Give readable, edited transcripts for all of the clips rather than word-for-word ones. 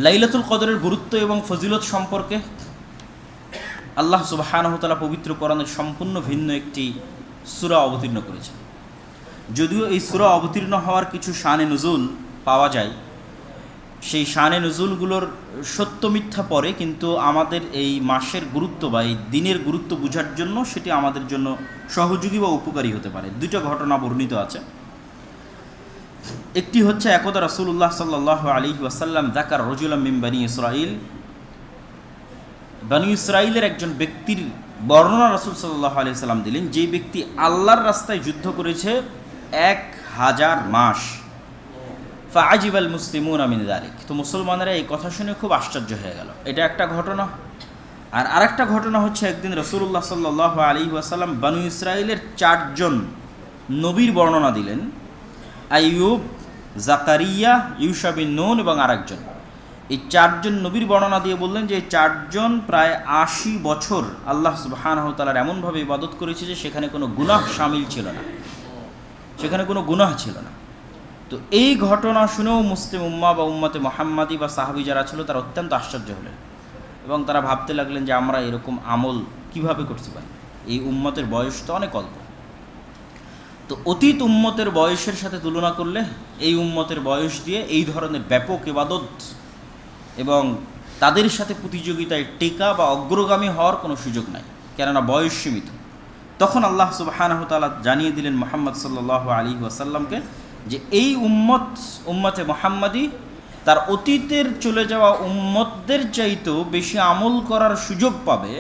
লাইলাতুল কদরের গুরুত্ব এবং ফজিলত সম্পর্কে আল্লাহ সুবহানাহু ওয়া তাআলা পবিত্র কোরআনের সম্পূর্ণ ভিন্ন একটি সূরা অবতীর্ণ করেছেন। যদিও এই সূরা অবতীর্ণ হওয়ার কিছু শানে নুজুল পাওয়া যায়, সেই শানে নুজুলগুলোর সত্য মিথ্যা পরে, কিন্তু আমাদের এই মাসের গুরুত্ব বা এই দিনের গুরুত্ব বোঝার জন্য সেটি আমাদের জন্য সহযোগী বা উপকারী হতে পারে। দুইটা ঘটনা বর্ণিত আছে। একটি হচ্ছে, একদা রাসূলুল্লাহ সাল্লাল্লাহু আলাইহি ওয়াসাল্লাম যাকার রাজুলাম মিন বনি ইসরাঈল, বনি ইসরাঈলের একজন ব্যক্তির বর্ণনা রাসূল সাল্লাল্লাহু আলাইহি ওয়াসাল্লাম দিলেন, যে ব্যক্তি আল্লাহর রাস্তায় যুদ্ধ করেছে 1000 মাস। ফাআজিবাল মুসলিমুনা মিন যালিক, তো মুসলমানেরা এই কথা শুনে খুব আশ্চর্য হয়ে গেল। এটা একটা ঘটনা। আর আরেকটা ঘটনা হচ্ছে, একদিন রাসূলুল্লাহ সাল্লাল্লাহু আলাইহি ওয়াসাল্লাম বনি ইসরাঈলের 4 জন নবীর বর্ণনা দিলেন, আইয়ুব, জাকারিয়া, ইউশা বিন নুন এবং আরেকজন। এই 4 জন নবীর বর্ণনা দিয়ে বললেন যে 4 জন প্রায় 80 বছর আল্লাহ সুবহানাহু ওয়া তাআলার এমনভাবে ইবাদত করেছে যে সেখানে কোনো গুনাহ শামিল ছিল না, সেখানে কোনো গুনাহ ছিল না। তো এই ঘটনা শুনেও মুসলিম উম্মাহ বা উম্মতে মুহাম্মাদি বা সাহাবী যারা ছিল তারা অত্যন্ত আশ্চর্য হলেন এবং তারা ভাবতে লাগলেন যে আমরা এরকম আমল কিভাবে করতে পারি, এই উম্মতের বয়স তো অনেক অল্প। তো অতীত উম্মতের বয়সের সাথে তুলনা করলে এই উম্মতের বয়স দিয়ে এই ধরনের ব্যাপক ইবাদত এবং তাদের সাথে প্রতিযোগিতায় টেকা বা অগ্রগামী হওয়ার কোনো সুযোগ নাই, কেননা বয়স সীমিত। তখন আল্লাহ সুবহানাহু ওয়া তাআলা জানিয়ে দিলেন মুহাম্মদ সাল্লাল্লাহু আলাইহি ওয়াসাল্লামকে যে এই উম্মতে মুহাম্মাদি তার অতীতের চলে যাওয়া উম্মতদের চাইতেও বেশি আমল করার সুযোগ পাবে।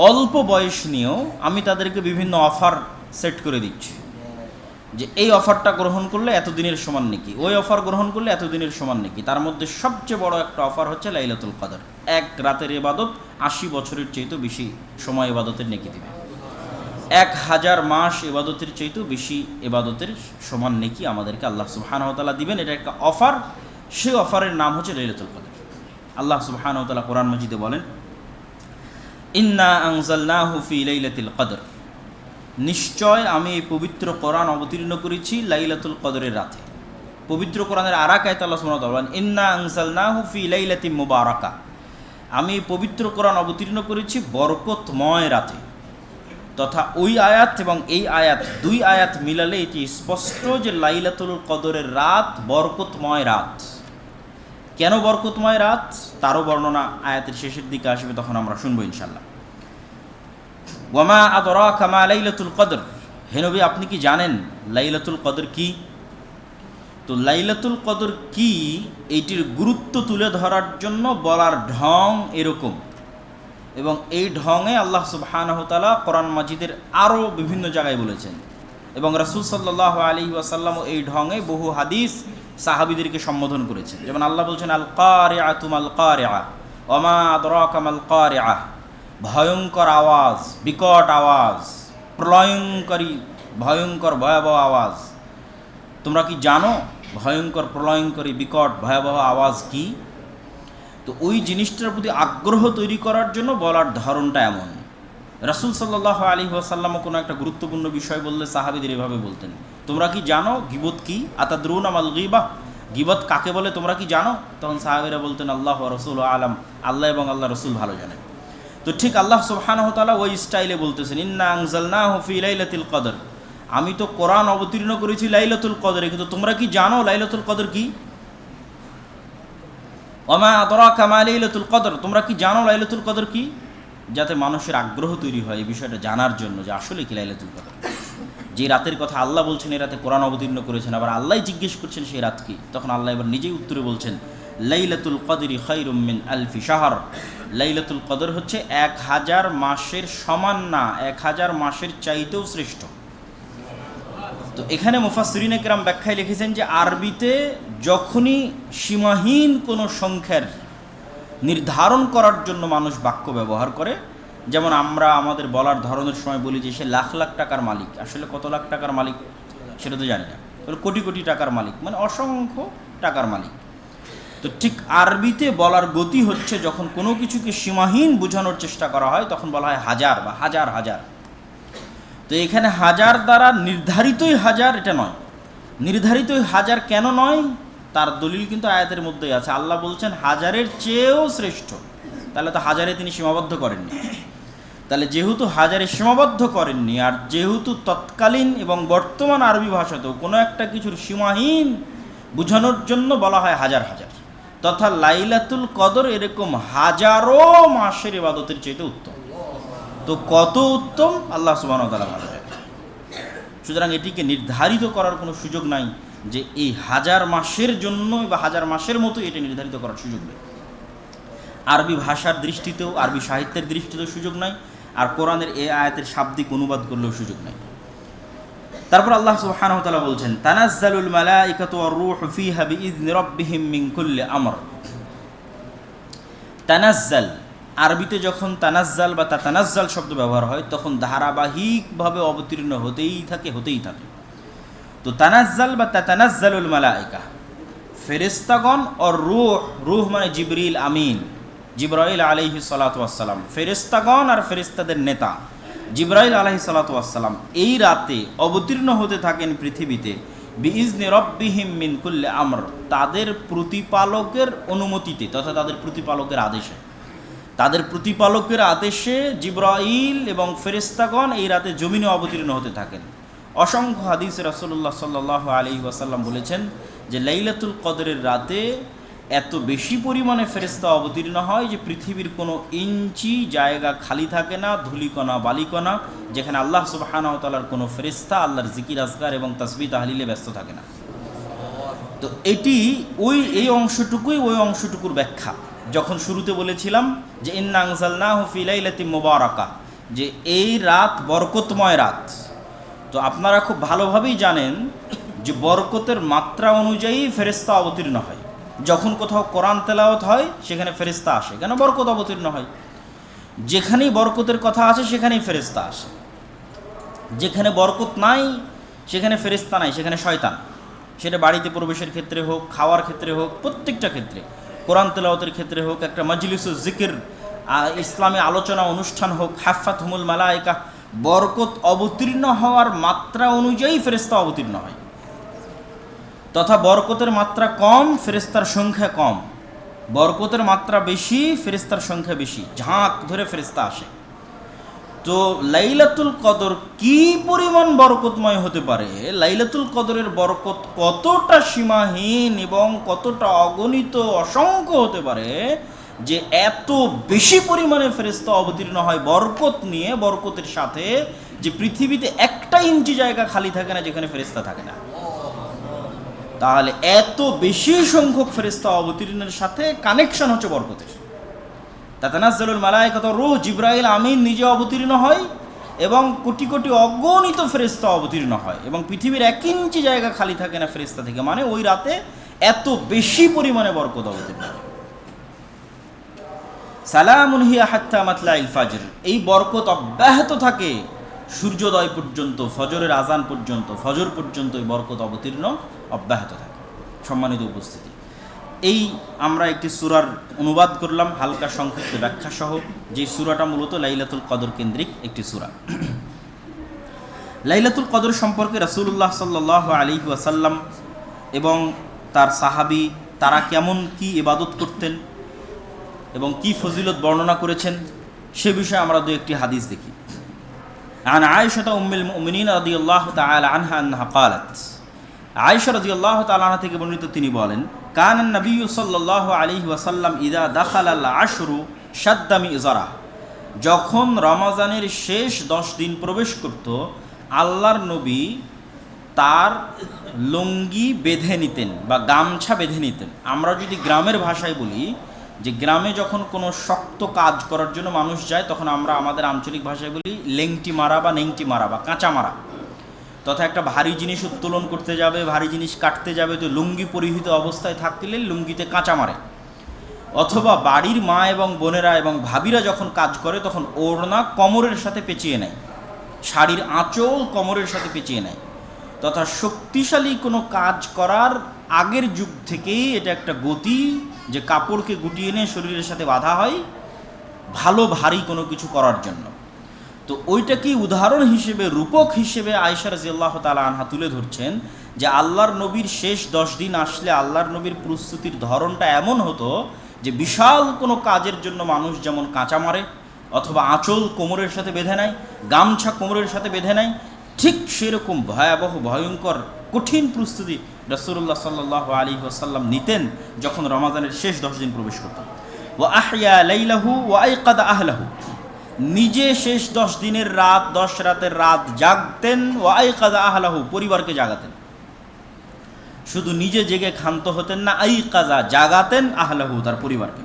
অল্প বয়স নিয়েও আমি তাদেরকে বিভিন্ন অফার সেট করে দিচ্ছি, যে এই অফারটা গ্রহণ করলে এতদিনের সমান নেকি, ওই অফার গ্রহণ করলে এতদিনের সমান নেকি। তার মধ্যে সবচেয়ে বড় একটা অফার হচ্ছে লাইলাতুল কদর। এক রাতের ইবাদত 80 বছরের চাইতেও বেশি সময় ইবাদতের নেকি দিবে। 1000 মাস ইবাদতের চাইতেও বেশি ইবাদতের সমান নেকি আমাদেরকে আল্লাহ সুবহানাহু ওয়া তাআলা দিবেন। এটা একটা অফার। সেই অফারের নাম হচ্ছে লাইলাতুল কদর। আল্লাহ সুবহানাহু ওয়া তাআলা কোরআন মাজিদে বলেন, ইন্না আনজালনাহু ফি লাইলাতিল কদর, নিশ্চয় আমি এই পবিত্র কোরআন অবতীর্ণ করেছি লাইলাতুল কদরের রাতে। পবিত্র কোরআনের আরেক আয়াতে আল্লাহ সুবহানাহু ওয়া তাআলা বলেন, ইন্না আনজালনাহু ফি লাইলাতিন মুবারাকা, আমি পবিত্র কোরআন অবতীর্ণ করেছি বরকতময় রাতে। তথা ওই আয়াত এবং এই আয়াত, 2 আয়াত মিলালে এটি স্পষ্ট যে লাইলাতুল কদরের রাত বরকতময় রাত। কেন বরকতময় রাত তারও বর্ণনা আয়াতের শেষের দিকে আসবে, তখন আমরা শুনবো ইনশাআল্লাহ। ওয়ামা আদরাকা মা লাইলাতুল কদর, হে নবী আপনি কি জানেন লাইলাতুল কদর কি? তো লাইলাতুল কদর কি এইটির গুরুত্ব তুলে ধরার জন্য বলার ঢং এরকম, এবং এই ঢঙে আল্লাহ সুবহানাহু ওয়া তাআলা কোরআন মাজিদের আরও বিভিন্ন জায়গায় বলেছেন, এবং রাসূল সাল্লাল্লাহু আলাইহি ওয়াসাল্লামও এই ঢঙে বহু হাদিস সাহাবীদেরকে সম্বোধন করেছেন। যেমন আল্লাহ বলছেন, আল কারিআতু মাল কারিআ ওয়ামা আদরাকা মাল কারিআ, ভয়ঙ্কর আওয়াজ, বিকট আওয়াজ, প্রলয়ঙ্করী, ভয়ঙ্কর ভয়াবহ আওয়াজ। তোমরা কি জানো ভয়ঙ্কর প্রলয়ঙ্করী বিকট ভয়াবহ আওয়াজ কি? তো ওই জিনিসটার প্রতি আগ্রহ তৈরি করার জন্য বলার ধরনটা এমন। রাসূল সাল্লাল্লাহু আলাইহি ওয়াসাল্লামও কোনো একটা গুরুত্বপূর্ণ বিষয় বললে সাহাবীদের এভাবে বলতেন, তোমরা কি জানো গীবত কি? আতাদরুনা মাল গীবা, গীবত কাকে বলে তোমরা কি জানো? তখন সাহাবীরা বলতেন, আল্লাহ ওয়া রাসূলুহু আলাম, আল্লাহ এবং আল্লাহ রাসূল ভালো জানেন। তো ঠিক আল্লাহ সুবহানাহু ওয়া তাআলা ওই স্টাইলে বলতেছেন, ইন্না আনজালনাহু ফি লাইলাতিল কদর, আমি তো কোরআন অবতীর্ণ করেছি লাইলাতুল কদরে, কিন্তু তোমরা কি জানো লাইলাতুল কদর কি? ওয়ামা আদরাকা মা লাইলাতুল কদর, তোমরা কি জানো লাইলাতুল কদর কি? যাতে মানুষের আগ্রহ তৈরি হয় এই বিষয়টা জানার জন্য যে আসলে কি লাইলাতুল কদর। যে রাতের কথা আল্লাহ বলছেন এই রাতে কোরআন অবতীর্ণ করেছেন, আবার আল্লাহ জিজ্ঞেস করছেন সেই রাত কি, তখন আল্লাহ এবার নিজেই উত্তরে বলছেন, লাইলাতুল কদরি খায়রুম মিন আলফি শাহর, লাইলাতুল কদর হচ্ছে 1000 মাসের সমান না, 1000 মাসের চাইতেও শ্রেষ্ঠ। তো এখানে মুফাসসিরিনে কেরাম ব্যাখ্যায় লিখেছেন যে আরবিতে যখনই সীমাহীন কোনো সংখ্যার নির্ধারণ করার জন্য মানুষ বাক্য ব্যবহার করে, যেমন আমরা আমাদের বলার ধরনের সময় বলি যে সে লাখ লাখ টাকার মালিক, আসলে কত লাখ টাকার মালিক সেটা তো জানি না, কোটি কোটি টাকার মালিক, মানে অসংখ্য টাকার মালিক। তো ঠিক আরবিতে বলার গতি হচ্ছে যখন কোনো কিছুকে সীমাহীন বোঝানোর চেষ্টা করা হয় তখন বলা হয় হাজার বা হাজার হাজার। তো এখানে হাজার দ্বারা নির্ধারিতই হাজার এটা নয়। নির্ধারিতই হাজার কেন নয়? তার দলিল কিন্তু আয়াতের মধ্যেই আছে। আল্লাহ বলছেন হাজারের চেয়েও শ্রেষ্ঠ, তাহলে তো হাজারে তিনি সীমাবদ্ধ করেননি। তাহলে যেহেতু হাজারে সীমাবদ্ধ করেননি, আর যেহেতু তৎকালীন এবং বর্তমান আরবি ভাষাতেও কোনো একটা কিছুর সীমাহীন বোঝানোর জন্য বলা হয় হাজার হাজার, তথা লাইলাতুল কদর এরকম হাজারো মাসের ইবাদতের চাইতে উত্তম। তো কত উত্তম আল্লাহ সুবহানাহু ওয়া তাআলা ভালো জানেন। সুতরাং এটিকে নির্ধারিত করার কোনো সুযোগ নাই যে এই হাজার মাসের জন্য বা হাজার মাসের মতো এটি নির্ধারিত করার সুযোগ নেই। আরবি ভাষার দৃষ্টিতেও, আরবি সাহিত্যের দৃষ্টিতেও সুযোগ নাই, আর কোরআনের এই আয়াতের শাব্দিক অনুবাদ করলেও সুযোগ নাই। তারপর আল্লাহ সুবহানাহু ওয়া তাআলা বলছেন তানাজ্জালুল মালাইকাতু ওয়ার রূহু ফিহা বিইذনি রাব্বিহিম মিন কুল্লি আমর। তানাজ্জাল, আরবিতে যখন তানাজ্জাল বা তাতানাজ্জাল শব্দ ব্যবহার হয় তখন ধারাবাহিকভাবে অবতীর্ণ হতেই থাকে। তো তানাজ্জাল বা তাতানাজ্জালুল মালাইকা, ফেরেশতাগণ, আর রূহ মানে জিবরিল আমিন, জিবরাইল আলাইহিস সালাতু ওয়াস সালাম, ফেরেশতাগণ আর ফেরেশতাদের নেতা জিবরাইল আলাইহিস সালাতু ওয়াস সালাম এই রাতে অবতীর্ণ হতে থাকেন পৃথিবীতে বিইজনি রাব্বিহিম মিন কুল্লি আমর, তাদের প্রতিপালকের অনুমতিতে তথা তাদের প্রতিপালকের আদেশে জিবরাইল এবং ফেরেশতাগণ এই রাতে জমিনে অবতীর্ণ হতে থাকেন। অসংখ্য হাদিসে রাসূলুল্লাহ সাল্লাল্লাহু আলাইহি ওয়াসাল্লাম বলেছেন যে লাইলাতুল কদরের রাতে এত বেশি পরিমাণে ফেরেশতা অবতীর্ণ হয় যে পৃথিবীর কোনো ইঞ্চি জায়গা খালি থাকে না, ধূলিকণা বালিকণা, যেখানে আল্লাহ সুবহানাহু ওয়া তাআলার কোনো ফেরেশতা আল্লাহর জিকির আজকার এবং তাসবিহ তাহলিলে ব্যস্ত থাকে না। তো এটি এই অংশটুকুর ব্যাখ্যা। যখন শুরুতে বলেছিলাম যে ইন্না আনজালনাহু ফি লাইলাতিন মুবারাকা, যে এই রাত বরকতময় রাত, তো আপনারা খুব ভালোভাবেই জানেন যে বরকতের মাত্রা অনুযায়ী ফেরেশতা অবতীর্ণ হয়। যখন কোথাও কোরআন তেলাওয়াত হয় সেখানে ফেরেশতা আসে, কেন? বরকত অবতীর্ণ হয়। যেখানেই বরকতের কথা আছে সেখানেই ফেরেশতা আসে, যেখানে বরকত নাই সেখানে ফেরেশতা নাই, সেখানে শয়তান। সেটা বাড়িতে প্রবেশের ক্ষেত্রে হোক, খাওয়ার ক্ষেত্রে হোক, প্রত্যেকটা ক্ষেত্রে, কোরআন তেলাওয়াতের ক্ষেত্রে হোক, একটা মাজলিসুজ জিকির ইসলামী আলোচনা অনুষ্ঠান হোক, হাফাতহুমুল মালাইকা, বরকত অবতীর্ণ হওয়ার মাত্রা অনুযায়ী ফেরেশতা অবতীর্ণ হয়। তথা বরকতের মাত্রা কম, ফেরেশতার সংখ্যা কম, বরকতের মাত্রা বেশি, ফেরেশতার সংখ্যা বেশি, ঝাঁক ধরে ফেরেশতা আসে। তো লাইলাতুল কদর কি পরিমাণ বরকতময় হতে পারে, লাইলাতুল কদরের বরকত কতটা সীমাহীন এবং কতটা অগণিত অসংখ্য হতে পারে যে এত বেশি পরিমাণে ফেরেশতা অবতীর্ণ হয় বরকত নিয়ে, বরকতের সাথে, যে পৃথিবীতে একটা ইঞ্চি জায়গা খালি থাকে না যেখানে ফেরেশতা থাকে না। তাহলে এত বেশি সংখ্যক ফেরেশতা অবতীর্ণের সাথে কানেকশন হচ্ছে বরকতের। তাতানাজ্জালুল মালাইকাতু ওয়ার রূহ, জিবরাইল আমিন নিজে অবতীর্ণ হয় এবং কোটি কোটি অগণিত ফেরেশতা অবতীর্ণ হয়, এবং পৃথিবীর 1 ইঞ্চি জায়গা খালি থাকে না ফেরেশতা থেকে, মানে ওই রাতে এত বেশি পরিমাণে বরকত অবতীর্ণ হয়। সালামুন হিয়া হাত্তা মাতলাইল ফাজর, এই বরকত অব্যাহত থাকে সূর্যোদয় পর্যন্ত, ফজরের আজান পর্যন্ত, ফজর পর্যন্ত এই বরকত অব্যাহত থাকে। সম্মানিত উপস্থিতি, এই আমরা একটি সূরার অনুবাদ করলাম হালকা সংক্ষিপ্ত ব্যাখ্যা সহ, যে সূরাটা মূলত লাইলাতুল কদর কেন্দ্রিক একটি সূরা। লাইলাতুল কদর সম্পর্কে রাসূলুল্লাহ সাল্লাল্লাহু আলাইহি ওয়াসাল্লাম এবং তার সাহাবী তারা কেমন কি ইবাদত করতেন এবং কি ফজিলত বর্ণনা করেছেন সে বিষয়ে আমরা 2-1টি হাদিস দেখি। আন আয়েশা উম্মুল মুমিনিন রাদিয়াল্লাহু তাআলা আনহা আন্নাহা ক্বালাত, আয়েশা রাদিয়াল্লাহু তাআলা আনহা থেকে বর্ণিত তিনি বলেন, কানান নবী সাল্লাল্লাহু আলাইহি ওয়াসাল্লাম ইযা দাখালাল আশরু শাদ্দা মিযরা, যখন রমজানের শেষ 10 দিন প্রবেশ করত আল্লাহর নবী তার লুঙ্গি বেঁধে নিতেন বা গামছা বেঁধে নিতেন। আমরা যদি গ্রামের ভাষায় বলি যে গ্রামে যখন কোনো শক্ত কাজ করার জন্য মানুষ যায় তখন আমরা আমাদের আঞ্চলিক ভাষায় বলি লেংটি মারা বা নেংটি মারা বা কাঁচা মারা, তথা একটা ভারী জিনিস উত্তোলন করতে যাবে, ভারী জিনিস কাটতে যাবে, তো লুঙ্গি পরিহিত অবস্থায় থাকলে লুঙ্গিতে কাঁচা মারে। অথবা বাড়ির মা এবং বোনেরা এবং ভাবিরা যখন কাজ করে তখন ওড়না কোমরের সাথে পেঁচিয়ে নেয়, শাড়ির আঁচল কোমরের সাথে পেঁচিয়ে নেয়। তথা শক্তিশালী কোনো কাজ করার আগের যুগ থেকেই এটা একটা গতি যে কাপড়কে গুটিয়ে নিয়ে শরীরের সাথে বাঁধা হয় ভালো ভারী কোনো কিছু করার জন্য। তো ওইটাকেই উদাহরণ হিসেবে, রূপক হিসেবে আয়েশা রাদিয়াল্লাহু তাআলা আনহা তুলে ধরছেন যে আল্লাহর নবীর শেষ 10 দিন আসলে আল্লাহর নবীর প্রস্তুতির ধরনটা এমন হতো যে বিশাল কোনো কাজের জন্য মানুষ যেমন কাঁচা মারে অথবা আঁচল কোমরের সাথে বেঁধে নেয়, গামছা কোমরের সাথে বেঁধে নেয়, ঠিক সেরকম ভয়াবহ ভয়ঙ্কর কঠিন প্রস্তুতি রাসূলুল্লাহ সাল্লাল্লাহু আলাইহি ওয়াসাল্লাম নিতেন যখন রমাদানের শেষ 10 দিন প্রবেশ করতেন। ওয়া আহইয়া লাইলাহু ওয়া আইকাদা আহলাহু, নিজে শেষ 10 দিনের রাত, 10 রাতের রাত জাগতেন, ওয়া আইকাদা আহলাহু, পরিবারকে জাগাতেন। শুধু নিজে জেগে ক্ষান্ত হতেন না, আইকাজা, জাগাতেন আহলাহু, তার পরিবারকে।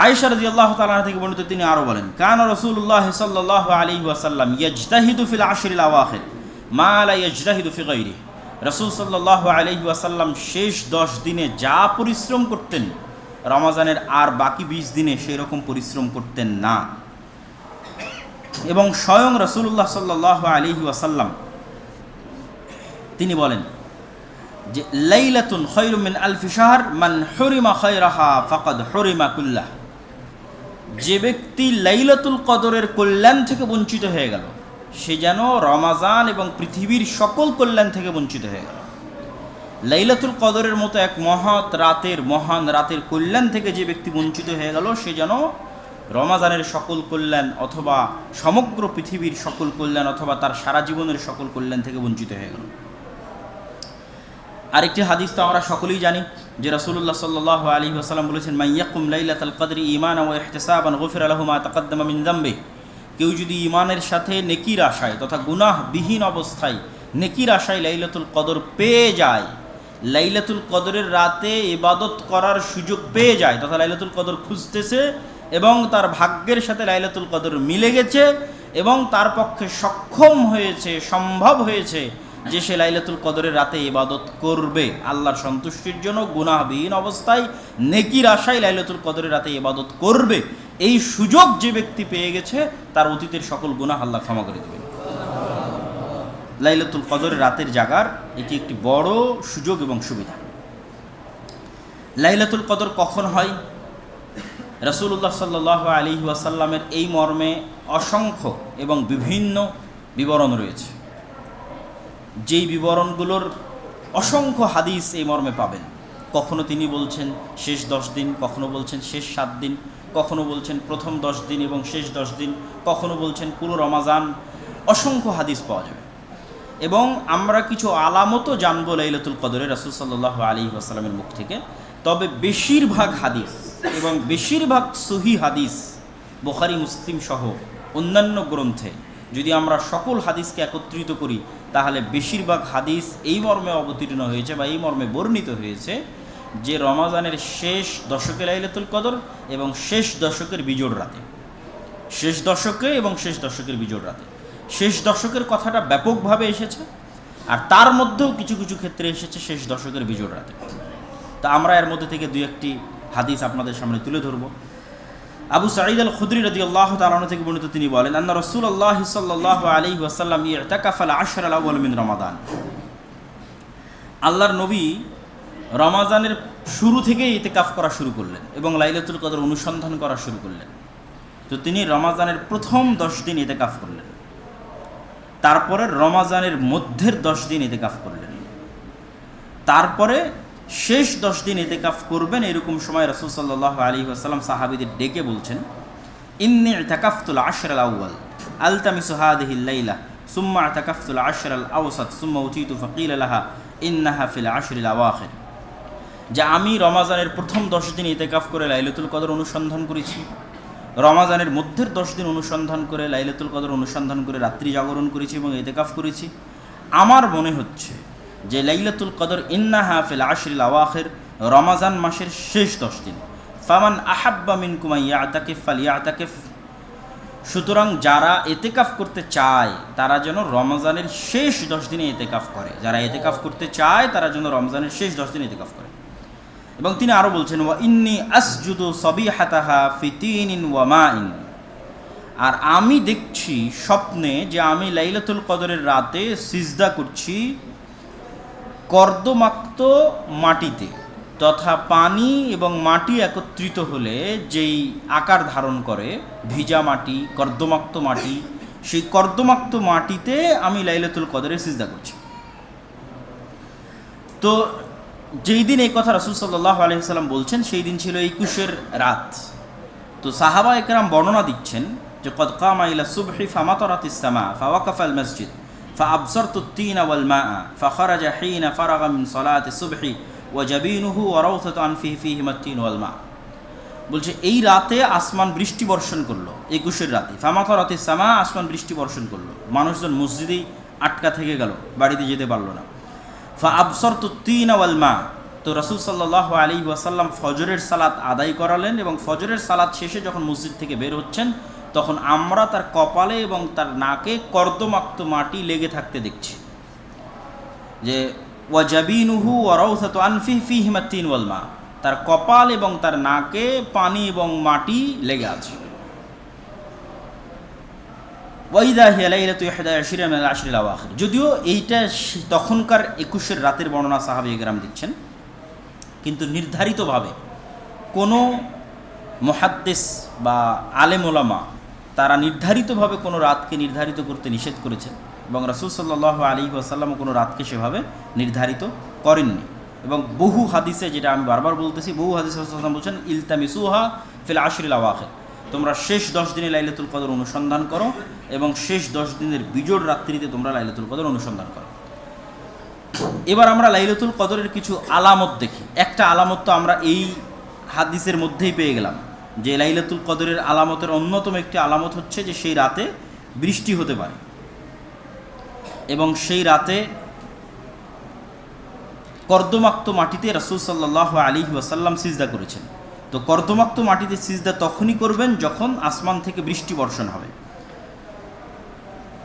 আয়েশা রাদিয়াল্লাহু তাআলা থেকে বর্ণিত, তিনি আরো বলেন, কানা রাসূলুল্লাহ সাল্লাল্লাহু আলাইহি ওয়াসাল্লাম ইয়াজতাহিদু ফিল আশরিল আওয়াখির মা লা ইয়াজতাহিদু ফি গায়রিহি। রাসূল সাল্লাল্লাহু আলাইহি ওয়াসাল্লাম শেষ 10 দিনে যা পরিশ্রম করতেন রমজানের আর বাকি 20 দিনে সেই রকম পরিশ্রম করতেন না। এবং স্বয়ং রাসূলুল্লাহ সাল্লাল্লাহু আলাইহি ওয়াসাল্লাম তিনি বলেন যে লাইলাতুন খায়রুম মিন আলফি শাহর মান হুরিমা খায়রাহা ফাকাদ হুরিমা কুল্লাহ। যে ব্যক্তি লাইলাতুল কদরের কল্যাণ থেকে বঞ্চিত হয়ে গেল সে যেন রমাজান এবং পৃথিবীর সকল কল্যাণ থেকে বঞ্চিত হয়ে গেল। লাইলাতুল কদরের মতো এক মহান রাতের কল্যাণ থেকে যে ব্যক্তি বঞ্চিত হয়ে গেল সে যেন রমাজানের সকল কল্যাণ অথবা সমগ্র পৃথিবীর সকল কল্যাণ অথবা তার সারা জীবনের সকল কল্যাণ থেকে বঞ্চিত হয়ে গেল। আরেকটি হাদিস তো আমরা সকলেই জানি যে রাসূলুল্লাহ সাল্লাল্লাহু আলাইহি ওয়াসাল্লাম বলেছেন, মান ইয়াকুম লাইলাতাল কদরি ঈমানান ওয়া ইহতিসাবান গুফিরা লাহু মা তাকাদ্দামা মিন যামবি। কেউ যদি ঈমানের সাথে নেকির আশায় তথা গুনাহবিহীন অবস্থায় নেকির আশায় লাইলাতুল কদর পেয়ে যায়, লাইলাতুল কদরের রাতে ইবাদত করার সুযোগ পেয়ে যায় তথা লাইলাতুল কদর খুঁজতেছে এবং তার ভাগ্যের সাথে লাইলাতুল কদর মিলে গেছে এবং তার পক্ষে সক্ষম হয়েছে, সম্ভব হয়েছে যে সে লাইলাতুল কদরের রাতে ইবাদত করবে আল্লাহর সন্তুষ্টির জন্য, গুনাহবিহীন অবস্থায় নেকির আশায় লাইলাতুল কদরের রাতে ইবাদত করবে, এই সুযোগ যে ব্যক্তি পেয়ে গেছে তার অতীতের সকল গুনাহ আল্লাহ ক্ষমা করে দেবেন। লাইলাতুল কদরের রাতের জাগার এটি একটি বড় সুযোগ এবং সুবিধা। লাইলাতুল কদর কখন হয়? রাসূলুল্লাহ সাল্লাল্লাহু আলাইহি ওয়াসাল্লামের এই মর্মে অসংখ্য এবং বিভিন্ন বিবরণ রয়েছে, যেই বিবরণগুলোর অসংখ্য হাদিস এই মর্মে পাবেন। কখনো তিনি বলছেন শেষ 10 দিন, কখনো বলছেন শেষ 7 দিন, কখনো বলছেন প্রথম 10 দিন এবং শেষ 10 দিন, কখনো বলছেন পুরো রমাজান। অসংখ্য হাদিস পাওয়া যাবে এবং আমরা কিছু আলামতও জানবো লাইলাতুল কদরে রাসূল সাল্লাল্লাহু আলাইহি ওয়াসাল্লামের মুখ থেকে। তবে বেশিরভাগ হাদিস এবং বেশিরভাগ সহিহ হাদিস বুখারী মুসলিম সহ অন্যান্য গ্রন্থে যদি আমরা সকল হাদিসকে একত্রিত করি তাহলে বেশিরভাগ হাদিস এই মর্মে অবতীর্ণ হয়েছে বা এই মর্মে বর্ণিত হয়েছে যে রমাজানের শেষ দশকে লাইলাতুল কদর এবং শেষ দশকের বিজোড় রাতে, শেষ দশকে এবং শেষ দশকের বিজোড় রাতে। শেষ দশকের কথাটা ব্যাপকভাবে এসেছে আর তার মধ্যেও কিছু কিছু ক্ষেত্রে এসেছে শেষ দশকের বিজোড় রাতে। তা আমরা এর মধ্যে থেকে দুই একটি হাদিস আপনাদের সামনে তুলে ধরব। আবু সাঈদ আল খুদরি রাদিয়াল্লাহু তাআলা আনহু থেকে বর্ণিত, তিনি বলেন, আন্না রাসূলুল্লাহ সাল্লাল্লাহু আলাইহি ওয়াসাল্লাম ইতাকাফা আল-আশর আল-আউয়াল মিন রমাদান। আল্লাহর নবী রমাজানের শুরু থেকেই ইতিকাফ করা শুরু করলেন এবং লাইলাতুল কদর অনুসন্ধান করা শুরু করলেন। তো তিনি রমাজানের প্রথম 10 দিন ইতিকাফ করলেন, তারপরে রমাজানের মধ্যের 10 দিন ইতিকাফ করলেন, তারপরে শেষ 10 দিন ইতিকাফ করবেন। এরকম সময় রাসূল সাল্লাল্লাহু আলাইহি ওয়াসাল্লাম সাহাবীদের ডেকে বলছেন, ইন্নী ইতাকাফতুল আশর আল আউয়াল আলতামিসু হাদিহিল লাইলা সুম্মা ইতাকাফতুল আশর আল আওসাত সুম্মা উতিতু ফাকিলা লাহা ইন্নাহা ফিল আশরিল আওয়াখির। যে আমি রমাজানের প্রথম 10 দিন ইতিকাফ করে লাইলাতুল কদর অনুসন্ধান করেছি, রমাজানের মধ্যের 10 দিন অনুসন্ধান করে লাইলাতুল কদর অনুসন্ধান করে রাত্রি জাগরণ করেছি এবং ইতিকাফ করেছি। আমার মনে হচ্ছে যে লাইলাতুল কদর ইন্নাহা ফিল আশরিল আওয়াখির, রমাজান মাসের শেষ 10 দিন। ফামান আহাব্বা মিনকুম ইয়াতাকিফ ফালিয়াতাকিফ। সুতরাং যারা ইতিকাফ করতে চায় তারা যেন রমজানের শেষ 10 দিনে ইতিকাফ করে, যারা ইতিকাফ করতে চায় তারা যেন রমজানের শেষ 10 দিন ইতিকাফ করে। এবং তিনি আরও বলছেন, ওয়া ইন্নী আসজুদু সাবিহাতাহা ফি তিনিন ওয়া মাইন। আর আমি দেখছি স্বপ্নে যে আমি লাইলাতুল কদরের রাতে সিজদা করছি কর্দমাক্ত মাটিতে, তথা পানি এবং মাটি একত্রিত হলে যেই আকার ধারণ করে ভিজা মাটি, কর্দমাক্ত মাটি, সেই কর্দমাক্ত মাটিতে আমি লাইলাতুল কদরে সিজদা করছি। তো যেই দিন এই কথা রাসূল সাল্লাল্লাহু আলাইহি ওয়াসাল্লাম বলছেন সেই দিন ছিল 21-এর রাত। তো সাহাবা একরাম বর্ণনা দিচ্ছেন যে কদ কামা ইলা সুবহি ফামাতারাতিস সামা ফাওয়াকাফা আল মসজিদ ফাআবসারতু আত-তিনা ওয়াল মাআ ফাখারাজা হিনা ফারাগা মিন সালাতি সুবহি ওয়া জাবিনুহু ওয়া রাউথাতু আনফিহি ফীহিমা আত-তিন ওয়াল মা। বলছে এই রাতে আসমান বৃষ্টি বর্ষণ করলো, 21-এর রাতে ফামাতারাতিস সামা, আসমান বৃষ্টি বর্ষণ করলো, মানুষজন মসজিদেই আটকা থেকে গেল, বাড়িতে যেতে পারলো না। ফাআবসারতু আত-তিনা ওয়াল মা, তো রাসূল সাল্লাল্লাহু আলাইহি ওয়াসাল্লাম ফজরের সালাত আদায় করালেন এবং ফজরের সালাত শেষে যখন মসজিদ থেকে বের হচ্ছেন তখন আমরা তার কপালে এবং তার নাকে কর্দমাক্ত মাটি লেগে থাকতে দেখছি। যে ওয়া জাবিনুহু ওয়া রাউথাতু আনফিহি ফীহিমা আত-তিন ওয়াল মা, তার কপাল এবং তার নাকে পানি এবং মাটি লেগে আছে। ওয়াইদা হিয়া লাইলাতু 21 মিনাল আশরিল আওয়াখির, যদিও এইটা তখনকার 21-এর রাতের বর্ণনা সাহাবায়ে কেরাম দিচ্ছেন, কিন্তু নির্ধারিতভাবে কোনো মুহাদ্দিস বা আলেম ওলামা তারা নির্ধারিতভাবে কোনো রাতকে নির্ধারিত করতে নিষেধ করেছেন এবং রাসূল সাল্লাল্লাহু আলাইহি ওয়াসাল্লাম কোনো রাতকে সেভাবে নির্ধারিত করেননি। এবং বহু হাদিসে, যেটা আমি বারবার বলতেছি, বহু হাদিসে রাসূল সাল্লাল্লাহু আলাইহি ওয়াসাল্লাম বলছেন ইলতামিসুহা ফিল আশরিল আওয়াখির, তোমরা শেষ 10 দিনে লাইলাতুল কদর অনুসন্ধান করো এবং শেষ 10 দিনের বিজোড় রাত্রিতে তোমরা লাইলাতুল কদর অনুসন্ধান করো। এবার আমরা লাইলাতুল কদরের কিছু আলামত দেখি। একটা আলামত তো আমরা এই হাদিসের মধ্যেই পেয়ে গেলাম যে লাইলাতুল কদরের আলামতের অন্যতম একটি আলামত হচ্ছে যে সেই রাতে বৃষ্টি হতে পারে এবং সেই রাতে কর্দমাক্ত মাটিতে রাসূল সাল্লাল্লাহু আলাইহি ওয়াসাল্লাম সিজদা করেছেন। তো কর্দমাক্ত মাটিতে সিজদা তখনই করবেন যখন আসমান থেকে বৃষ্টি বর্ষণ হবে।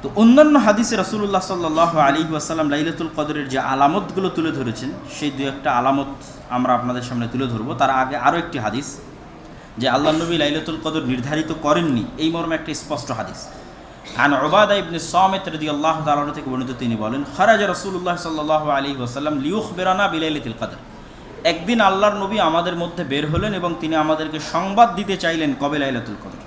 তো অন্যান্য হাদিসে রাসূলুল্লাহ সাল্লাল্লাহু আলাইহি ওয়াসাল্লাম লাইলাতুল কদরের যে আলামতগুলো তুলে ধরেছেন সেই দু একটা আলামত আমরা আপনাদের সামনে তুলে ধরবো। তার আগে আরও একটি হাদিস, যে আল্লাহর নবী লাইলাতুল কদর নির্ধারিত করেননি এই মর্মে একটা স্পষ্ট হাদিস। আন উবাদা ইবনে সামিত রাদিয়াল্লাহু তাআলা আনহু থেকে বর্ণিত, তিনি বলেন খারাজা রাসূলুল্লাহ সাল্লাল্লাহু আলাইহি ওয়াসাল্লাম লিয়ুখবিরানা বিলাইলাতিল কদর, একদিন আল্লাহর নবী আমাদের মধ্যে বের হলেন এবং তিনি আমাদেরকে সংবাদ দিতে চাইলেন কবে লাইলাতুল কদর।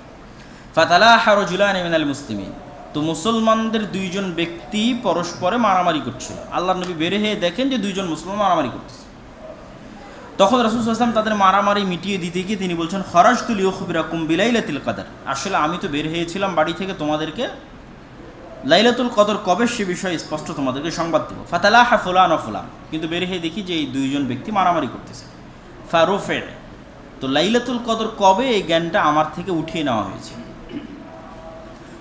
ফাতালাহা রাজুলান মিনাল মুসলিমিন, তো মুসলমানদের দুইজন ব্যক্তি পরস্পরে মারামারি করছিল। আল্লাহর নবী বের হয়ে দেখেন যে দুইজন মুসলমান মারামারি করতেছে। তখন রাসূল সাল্লাল্লাহু আলাইহি ওয়াসাল্লাম তাদের মারামারি মিটিয়ে দিতে গিয়ে তিনি বলছেন খারাজতু লিউখবিরাকুম বিলাইলাতিল কদর, আসলে আমি তো বের হয়েছিলাম বাড়ি থেকে তোমাদেরকে লাইলাতুল কদর কবে সে বিষয়ে স্পষ্ট তোমাদেরকে সংবাদ দেব। ফাতালাহা ফুলান ও ফুলান, কিন্তু বের হয়ে দেখি যে এই দুইজন ব্যক্তি মারামারি করতেছে। ফারুফে, তো লাইলাতুল কদর কবে এই জ্ঞানটা আমার থেকে উঠিয়ে নেওয়া হয়েছে।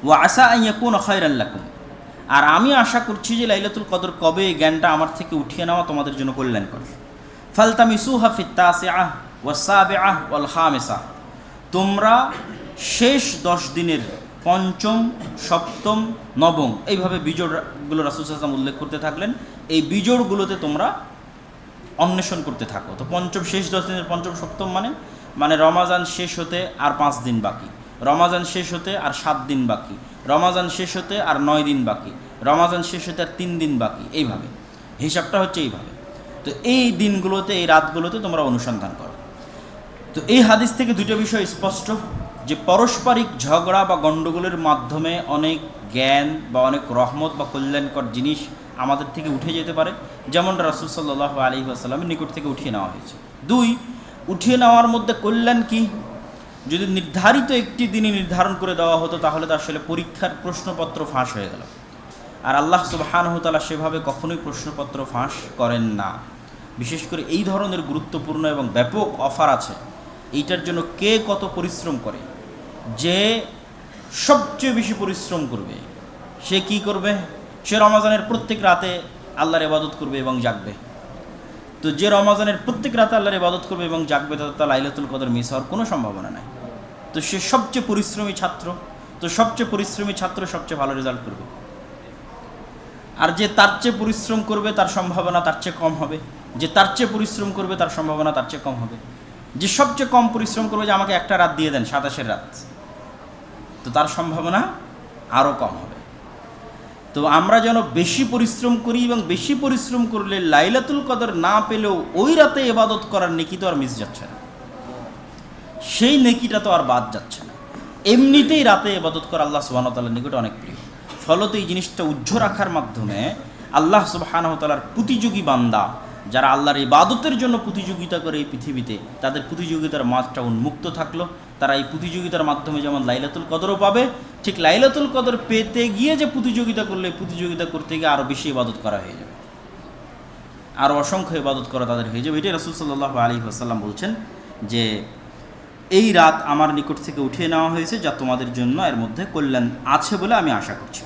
ওয়া আসা আন ইয়াকুনা খায়রান লাকুম, আর আমি আশা করছি যে লাইলাতুল কদর কবে এই জ্ঞানটা আমার থেকে উঠিয়ে নেওয়া তোমাদের জন্য কল্যাণকর। ফালতামিসুহা ফিত তাসিআহ ওয়াস সাবিআহ ওয়াল খামিসা, তোমরা শেষ 10 দিনের পঞ্চম, সপ্তম, নবম এইভাবে বিজোড়গুলো রাসূল সাল্লাল্লাহু আলাইহি ওয়াসাল্লাম উল্লেখ করতে থাকলেন, এই বিজোড়গুলোতে তোমরা অন্বেষণ করতে থাকো। তো পঞ্চম, শেষ 10 দিনের পঞ্চম সপ্তম মানে রমাজান শেষ হতে আর 5 দিন বাকি, রমাজান শেষ হতে আর 7 দিন বাকি, রমাজান শেষ হতে আর 9 দিন বাকি, রমাজান শেষ হতে আর 3 দিন বাকি, এইভাবে হিসাবটা হচ্ছে এইভাবে। তো এই দিনগুলোতে, এই রাতগুলোতে তোমরা অনুসন্ধান করো। তো এই হাদিস থেকে দুটো বিষয় স্পষ্ট, যে পারস্পরিক ঝগড়া বা গণ্ডগোলের মাধ্যমে অনেক জ্ঞান বা অনেক রহমত বা কল্যাণকর জিনিস আমাদের থেকে উঠে যেতে পারে, যেমন রাসূল সাল্লাল্লাহু আলাইহি ওয়াসাল্লামের নিকট থেকে উঠিয়ে নেওয়া হয়েছে। 2, উঠিয়ে নেওয়ার মধ্যে কল্যাণ কি, যদি নির্ধারিত একটি দিনই নির্ধারণ করে দেওয়া হতো তাহলে তো আসলে পরীক্ষার প্রশ্নপত্র ফাঁস হয়ে গেল। আর আল্লাহ সুবহানাহু ওয়া তাআলা সেভাবে কখনোই প্রশ্নপত্র ফাঁস করেন না। বিশেষ করে এই ধরনের গুরুত্বপূর্ণ এবং ব্যাপক অফার আছে, এইটার জন্য কে কত পরিশ্রম করে, যে সবচেয়ে বেশি পরিশ্রম করবে সে কি করবে, সে রমাজানের প্রত্যেক রাতে আল্লাহর ইবাদত করবে এবং জাগবে। তো যে রমাজানের প্রত্যেক রাতে আল্লাহর ইবাদত করবে এবং জাগবে তার লাইলাতুল কদর মিস হওয়ার কোনো সম্ভাবনা নাই। তো সে সবচেয়ে পরিশ্রমী ছাত্র, তো সবচেয়ে পরিশ্রমী ছাত্র সবচেয়ে ভালো রেজাল্ট করবে। আর যে তার চেয়ে পরিশ্রম করবে তার সম্ভাবনা তার চেয়ে কম হবে, যে তার চেয়ে পরিশ্রম করবে তার সম্ভাবনা তার চেয়ে কম হবে, যে সবচেয়ে কম পরিশ্রম করবে, যে আমাকে একটা রাত দিয়ে দেন 27-এর রাত, তো তার সম্ভাবনা আরও কম হবে। তো আমরা যেন বেশি পরিশ্রম করি এবং বেশি পরিশ্রম করলে লাইলাতুল কদর না পেলেও ওই রাতে ইবাদত করার নেকি তো আর মিস যাচ্ছে না, সেই নেকিটা তো আর বাদ যাচ্ছে না। এমনিতেই রাতে ইবাদত করা আল্লাহ সুবহানাহু ওয়া তাআলার নিকট অনেক প্রিয়। ফলত এই জিনিসটা উজ্জ্ব রাখার মাধ্যমে আল্লাহ সুবহানাহু ওয়া তাআলার প্রতিযোগী বান্দা যারা আল্লাহর ইবাদতের জন্য প্রতিযোগিতা করে এই পৃথিবীতে, তাদের প্রতিযোগিতার মাঠটা উন্মুক্ত থাকলো। তারা এই প্রতিযোগিতার মাধ্যমে যেমন লাইলাতুল কদরও পাবে, ঠিক লাইলাতুল কদর পেতে গিয়ে যে প্রতিযোগিতা করলে, প্রতিযোগিতা করতে গিয়ে আরও বেশি ইবাদত করা হয়ে যাবে, আরও অসংখ্য ইবাদত করা তাদের হয়ে যাবে। এটাই রাসূল সাল্লাল্লাহু আলাইহি ওয়াসাল্লাম বলছেন যে এই রাত আমার নিকট থেকে উঠিয়ে নেওয়া হয়েছে, যা তোমাদের জন্য এর মধ্যে কল্যাণ আছে বলে আমি আশা করছি।